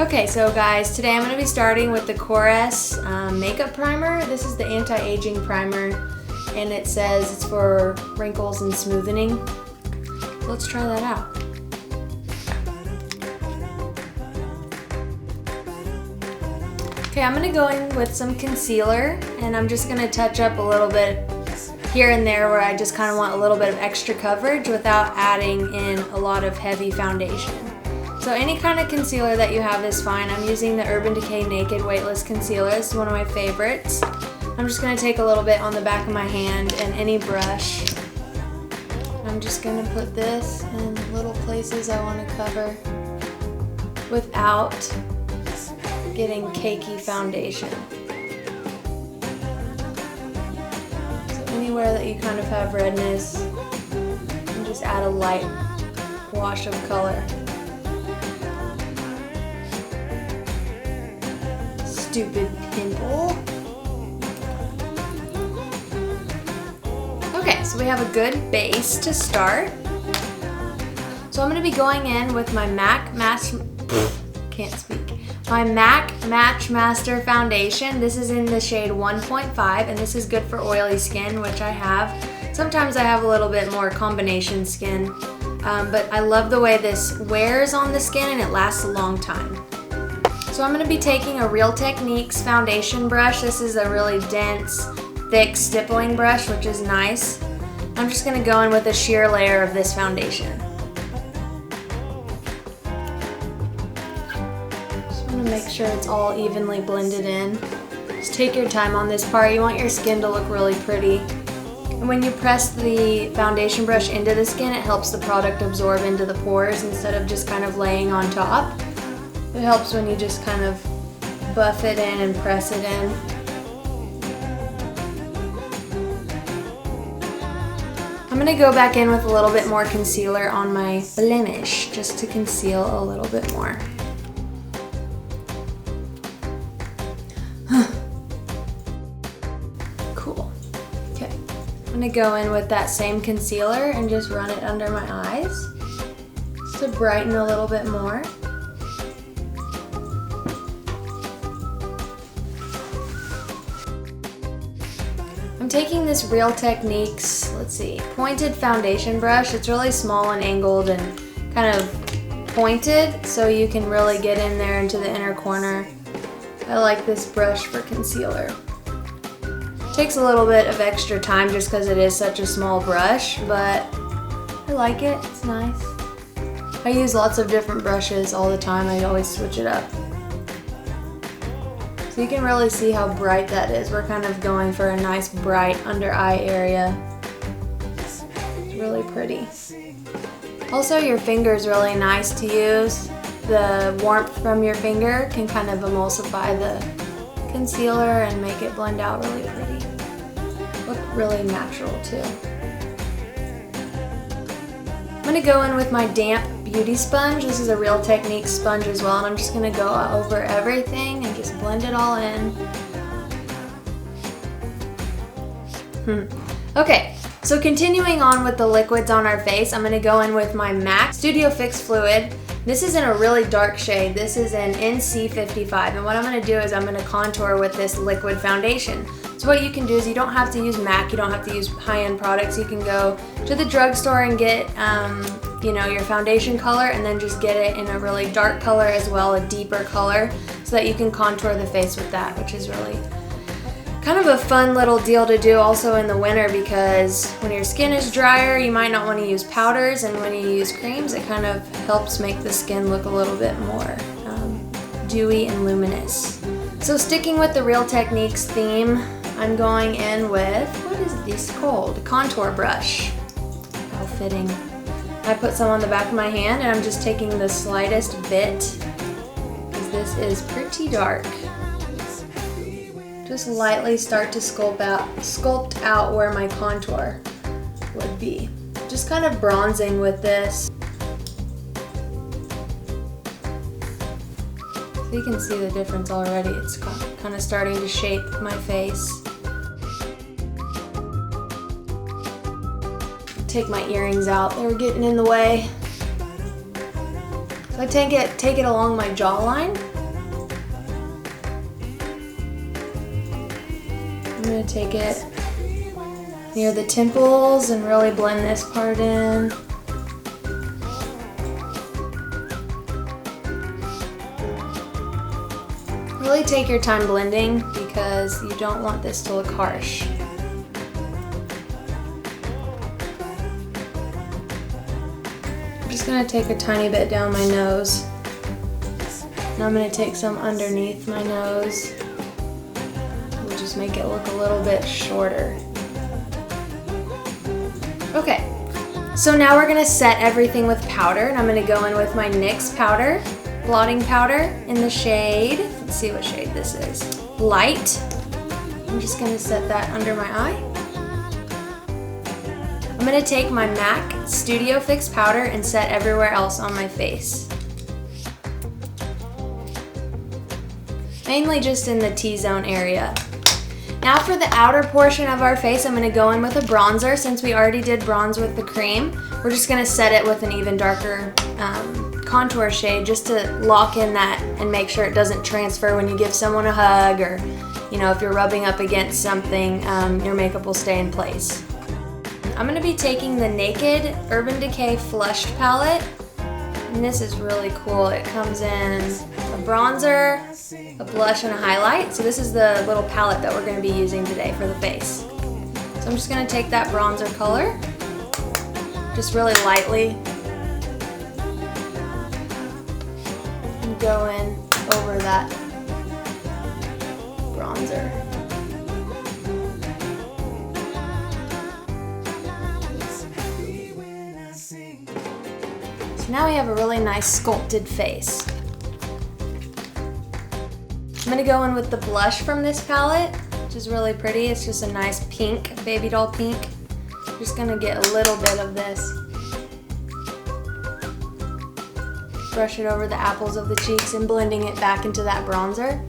Okay, so guys, today I'm going to be starting with the Korres makeup primer. This is the anti-aging primer, and it says it's for wrinkles and smoothing. Let's try that out. Okay, I'm going to go in with some concealer, and I'm just going to touch up a little bit here and there where I just kind of want a little bit of extra coverage without adding in a lot of heavy foundation. So any kind of concealer that you have is fine. I'm using the Urban Decay Naked Weightless Concealer. This is one of my favorites. I'm just going to take a little bit on the back of my hand and any brush. I'm just going to put this in little places I want to cover without getting cakey foundation. So anywhere that you kind of have redness, you can just add a light wash of color. Stupid pimple. Okay, so we have a good base to start. So I'm going to be going in with my MAC Matchmaster foundation. This is in the shade 1.5, and this is good for oily skin, which I have. Sometimes I have a little bit more combination skin, but I love the way this wears on the skin and it lasts a long time. So I'm going to be taking a Real Techniques foundation brush. This is a really dense, thick stippling brush, which is nice. I'm just going to go in with a sheer layer of this foundation. Just want to make sure it's all evenly blended in. Just take your time on this part. You want your skin to look really pretty. And when you press the foundation brush into the skin, it helps the product absorb into the pores instead of just kind of laying on top. It helps when you just kind of buff it in and press it in. I'm going to go back in with a little bit more concealer on my blemish just to conceal a little bit more. Cool. Okay. I'm going to go in with that same concealer and just run it under my eyes just to brighten a little bit more. I'm taking this Real Techniques, pointed foundation brush. It's really small and angled and kind of pointed, so you can really get in there into the inner corner. I like this brush for concealer. It takes a little bit of extra time just because it is such a small brush, but I like it. It's nice. I use lots of different brushes all the time. I always switch it up. So you can really see how bright that is. We're kind of going for a nice bright under eye area. It's really pretty. Also, your finger is really nice to use. The warmth from your finger can kind of emulsify the concealer and make it blend out really pretty. Look really natural too. I'm going to go in with my damp beauty sponge. This is a Real Techniques sponge as well, and I'm just going to go over everything and just blend it all in. Okay, so continuing on with the liquids on our face, I'm going to go in with my MAC Studio Fix Fluid. This is in a really dark shade. This is an NC55, and what I'm going to do is I'm going to contour with this liquid foundation. So what you can do is you don't have to use MAC, you don't have to use high-end products. You can go to the drugstore and get your foundation color, and then just get it in a really dark color as well, a deeper color, so that you can contour the face with that, which is really kind of a fun little deal to do also in the winter, because when your skin is drier, you might not want to use powders, and when you use creams, it kind of helps make the skin look a little bit more dewy and luminous. So sticking with the Real Techniques theme, I'm going in with, what is this called? Contour brush. How fitting. I put some on the back of my hand, and I'm just taking the slightest bit because this is pretty dark. Just lightly start to sculpt out where my contour would be. Just kind of bronzing with this. So you can see the difference already. It's kind of starting to shape my face. Take my earrings out, they were getting in the way. So I take it along my jawline. gonna take it near the temples and really blend this part in. Really take your time blending because you don't want this to look harsh. I'm just gonna take a tiny bit down my nose. And I'm gonna take some underneath my nose. We'll just make it look a little bit shorter. Okay, so now we're gonna set everything with powder, and I'm gonna go in with my NYX powder, blotting powder in the shade, let's see what shade this is, Light. I'm just gonna set that under my eye. I'm gonna take my MAC Studio Fix powder and set everywhere else on my face. Mainly just in the T-zone area. Now for the outer portion of our face, I'm gonna go in with a bronzer. Since we already did bronze with the cream, we're just gonna set it with an even darker contour shade just to lock in that and make sure it doesn't transfer when you give someone a hug, or if you're rubbing up against something, your makeup will stay in place. I'm gonna be taking the Naked Urban Decay Flushed Palette, and this is really cool. It comes in a bronzer, a blush, and a highlight. So this is the little palette that we're gonna be using today for the face. So I'm just gonna take that bronzer color, just really lightly, and go in over that bronzer. So now we have a really nice sculpted face. I'm gonna go in with the blush from this palette, which is really pretty. It's just a nice pink, baby doll pink. Just gonna get a little bit of this. Brush it over the apples of the cheeks and blending it back into that bronzer.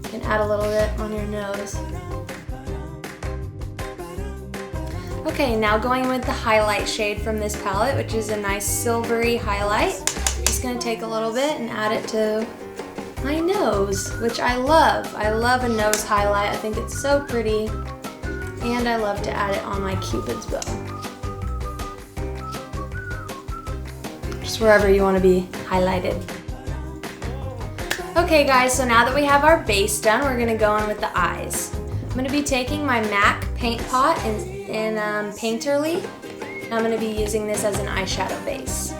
You can add a little bit on your nose. Okay, now going with the highlight shade from this palette, which is a nice silvery highlight. Just gonna take a little bit and add it to my nose, which I love. I love a nose highlight. I think it's so pretty. And I love to add it on my Cupid's bow. Just wherever you want to be highlighted. Okay guys, so now that we have our base done, we're gonna go in with the eyes. I'm gonna be taking my MAC paint pot in Painterly, and I'm gonna be using this as an eyeshadow base.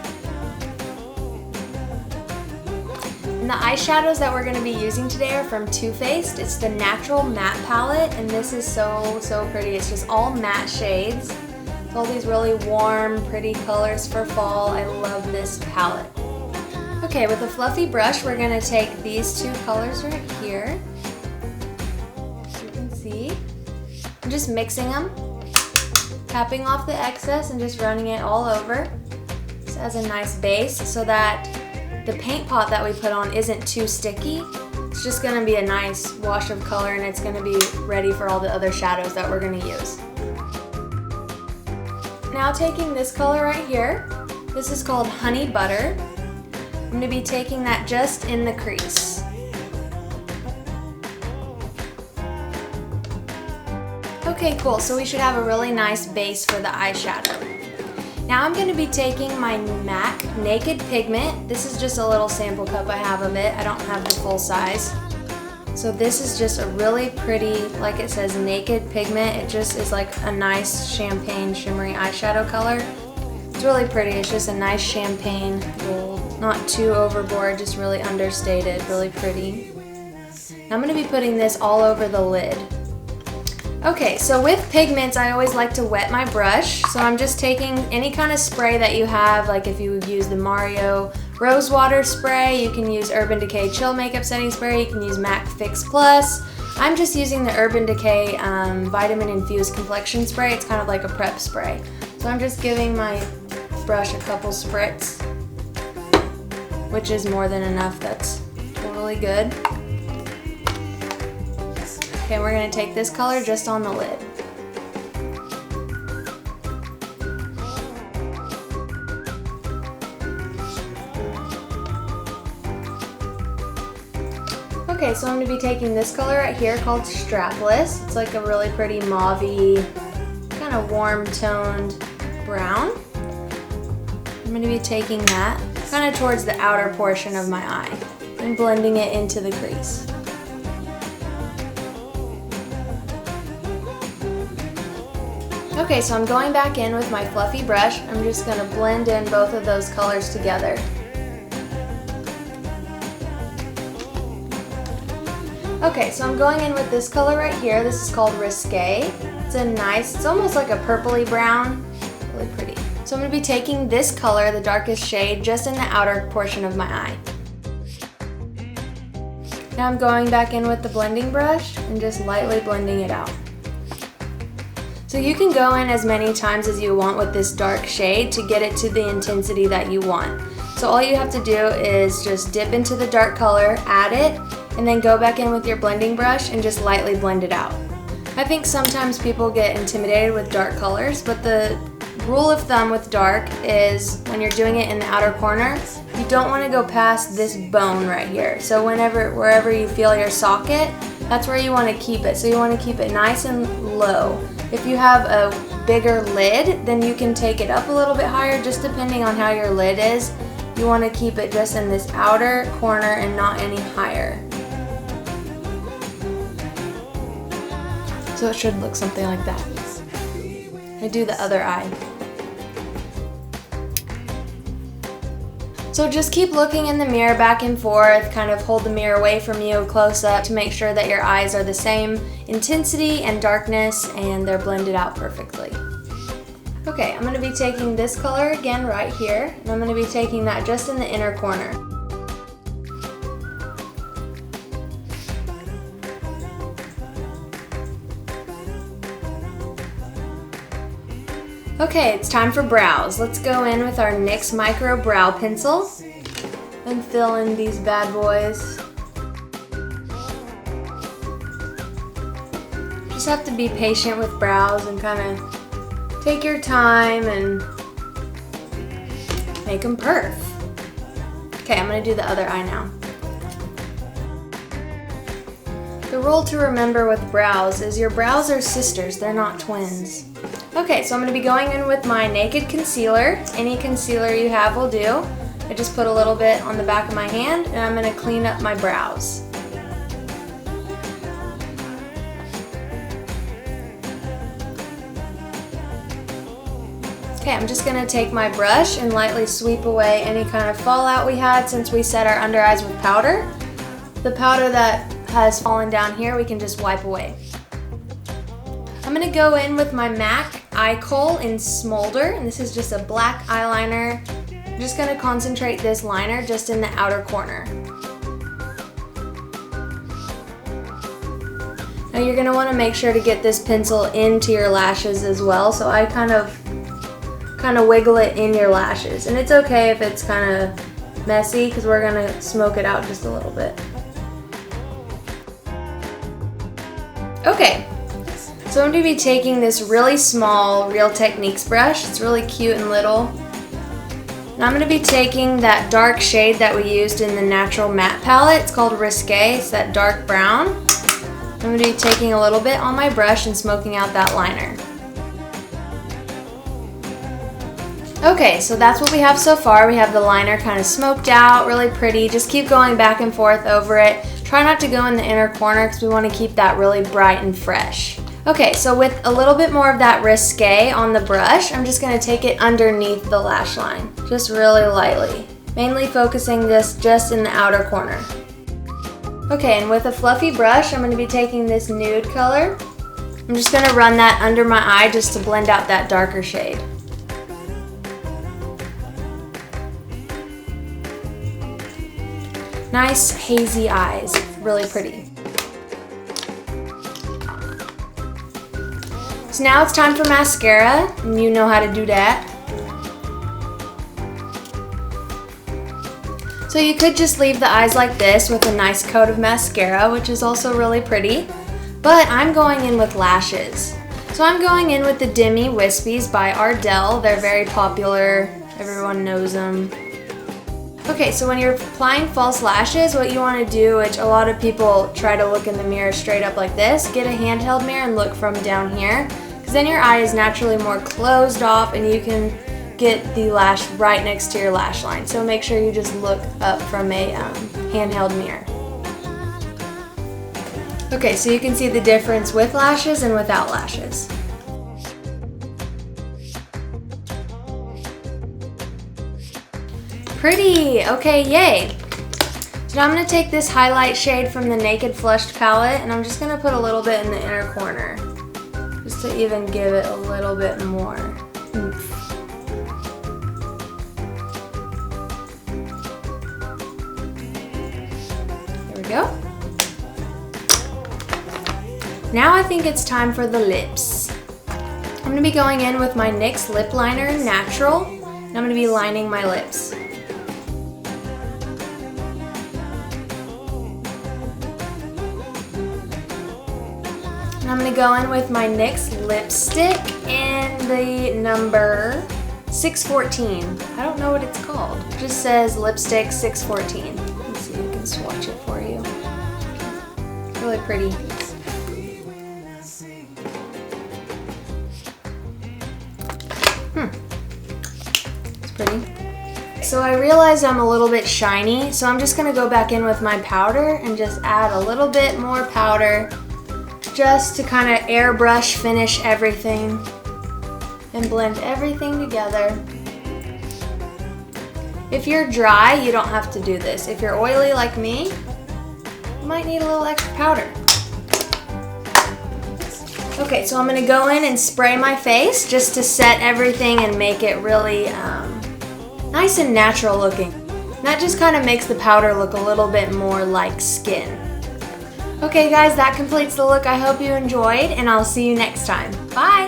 And the eyeshadows that we're going to be using today are from Too Faced. It's the Natural Matte Palette, and this is so pretty. It's just all matte shades. It's all these really warm, pretty colors for fall. I love this palette. Okay, with a fluffy brush, we're going to take these two colors right here. As you can see. I'm just mixing them, tapping off the excess and just running it all over. This has a nice base so that the paint pot that we put on isn't too sticky. It's just gonna be a nice wash of color, and it's gonna be ready for all the other shadows that we're gonna use. Now taking this color right here, this is called Honey Butter. I'm gonna be taking that just in the crease. Okay, cool, so we should have a really nice base for the eyeshadow. Now I'm going to be taking my MAC Naked Pigment. This is just a little sample cup I have of it. I don't have the full size. So this is just a really pretty, like it says, Naked Pigment. It just is like a nice champagne shimmery eyeshadow color. It's really pretty. It's just a nice champagne gold. Not too overboard, just really understated, really pretty. Now I'm going to be putting this all over the lid. Okay, so with pigments, I always like to wet my brush. So I'm just taking any kind of spray that you have, like if you use the Mario Rose Water Spray, you can use Urban Decay Chill Makeup Setting Spray, you can use MAC Fix Plus. I'm just using the Urban Decay Vitamin Infused Complexion Spray. It's kind of like a prep spray. So I'm just giving my brush a couple spritz, which is more than enough. That's totally good. Okay, we're gonna take this color just on the lid. Okay, Okay, so I'm going to be taking this color right here called Strapless. It's like a really pretty mauve-y, kind of warm toned brown. I'm going to be taking that kind of towards the outer portion of my eye and blending it into the crease. Okay, so I'm going back in with my fluffy brush. I'm just going to blend in both of those colors together. Okay, so I'm going in with this color right here. This is called Risque. It's a nice, it's almost like a purpley brown. Really pretty. So I'm going to be taking this color, the darkest shade, just in the outer portion of my eye. Now I'm going back in with the blending brush and just lightly blending it out. So you can go in as many times as you want with this dark shade to get it to the intensity that you want. So all you have to do is just dip into the dark color, add it, and then go back in with your blending brush and just lightly blend it out. I think sometimes people get intimidated with dark colors, but the rule of thumb with dark is when you're doing it in the outer corner, you don't want to go past this bone right here. So wherever you feel your socket, that's where you want to keep it. So you want to keep it nice and low. If you have a bigger lid, then you can take it up a little bit higher, just depending on how your lid is. You want to keep it just in this outer corner and not any higher. So it should look something like that. I do the other eye. So just keep looking in the mirror back and forth, kind of hold the mirror away from you close up to make sure that your eyes are the same intensity and darkness and they're blended out perfectly. Okay, I'm going to be taking this color again right here, and I'm going to be taking that just in the inner corner. Okay, it's time for brows. Let's go in with our NYX Micro Brow Pencil and fill in these bad boys. Just have to be patient with brows and kind of take your time and make them perf. Okay, I'm going to do the other eye now. The rule to remember with brows is your brows are sisters, they're not twins. Okay, so I'm going to be going in with my Naked Concealer. Any concealer you have will do. I just put a little bit on the back of my hand and I'm going to clean up my brows. Okay, I'm just going to take my brush and lightly sweep away any kind of fallout we had since we set our under eyes with powder. The powder that has fallen down here we can just wipe away. I'm going to go in with my MAC Eye Kohl in Smolder, and this is just a black eyeliner. I'm just going to concentrate this liner just in the outer corner. Now you're going to want to make sure to get this pencil into your lashes as well, so I kind of wiggle it in your lashes, and it's okay if it's kind of messy because we're going to smoke it out just a little bit. Okay. So I'm going to be taking this really small Real Techniques brush. It's really cute and little. And I'm going to be taking that dark shade that we used in the Natural Matte palette. It's called Risque. It's that dark brown. I'm going to be taking a little bit on my brush and smoking out that liner. Okay, so that's what we have so far. We have the liner kind of smoked out, really pretty. Just keep going back and forth over it. Try not to go in the inner corner because we want to keep that really bright and fresh. Okay, so with a little bit more of that Risque on the brush, I'm just going to take it underneath the lash line, just really lightly, mainly focusing this just in the outer corner. Okay, and with a fluffy brush, I'm going to be taking this nude color. I'm just going to run that under my eye just to blend out that darker shade. Nice hazy eyes, really pretty. So now it's time for mascara, and you know how to do that. So you could just leave the eyes like this with a nice coat of mascara, which is also really pretty, but I'm going in with lashes. So I'm going in with the Demi Wispies by Ardell. They're very popular, everyone knows them. Okay, so when you're applying false lashes, what you want to do, which a lot of people try to look in the mirror straight up like this, get a handheld mirror and look from down here, because then your eye is naturally more closed off and you can get the lash right next to your lash line. So make sure you just look up from a handheld mirror. Okay, so you can see the difference with lashes and without lashes. Pretty! Okay, yay! So now I'm going to take this highlight shade from the Naked Flushed palette and I'm just going to put a little bit in the inner corner. Just to even give it a little bit more oomph. There we go. Now I think it's time for the lips. I'm going to be going in with my NYX Lipliner Natural and I'm going to be lining my lips. I'm going to go in with my NYX Lipstick in the number 614. I don't know what it's called. It just says Lipstick 614. Let's see if I can swatch it for you. Really pretty. It's pretty. So I realized I'm a little bit shiny, so I'm just going to go back in with my powder and just add a little bit more powder, just to kind of airbrush finish everything and blend everything together. If you're dry, you don't have to do this. If you're oily like me, you might need a little extra powder. Okay, so I'm gonna go in and spray my face just to set everything and make it really nice and natural looking. That just kind of makes the powder look a little bit more like skin. Okay guys, that completes the look. I hope you enjoyed and I'll see you next time. Bye!